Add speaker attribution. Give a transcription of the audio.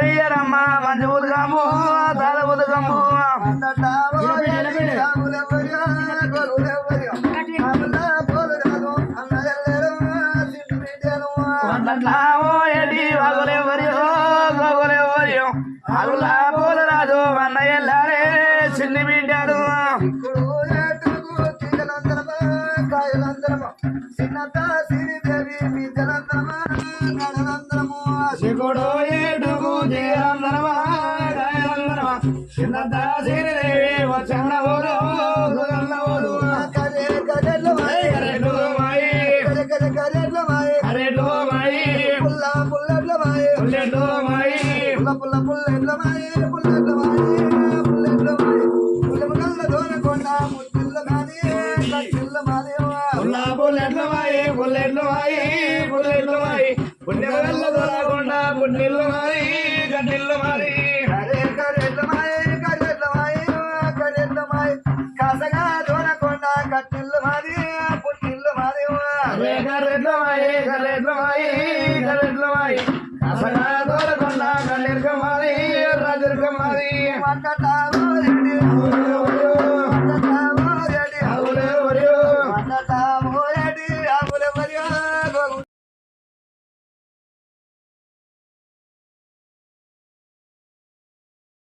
Speaker 1: వీరమ్మ మంచి ఉదకము తల ఉదకము ఎడి వగులెవరియో గొగలెవరియో అరులా పోలు రాజు అన్నయ్యలారే చిన్ని బిడ్డాడు శివుడు ఏడుగు జీరందరమా గాయలందరమా చిన్నత శ్రీదేవి వచ్చన్న ఊరు ఊరు అరెడ్లు మాయి అరెడ్లు మాయి పుల్లెడ్లు మాయి పుల్ల పుల్లెడ్ల మాయి పుల్లెడ్ల మాయి పుల్లెడ్ల మాయి పుల్లెముగల్ల దోనకొండ ముద్దుల్ల మాది కచ్చిల్ల మాది పుల్ల పుల్లెడ్ల మాయి పుల్లెడ్ల మాయి పుల్లెడ్ల మాయి పుణ్యముగల్ల దోనకొండ పుణ్యల్ల మాయి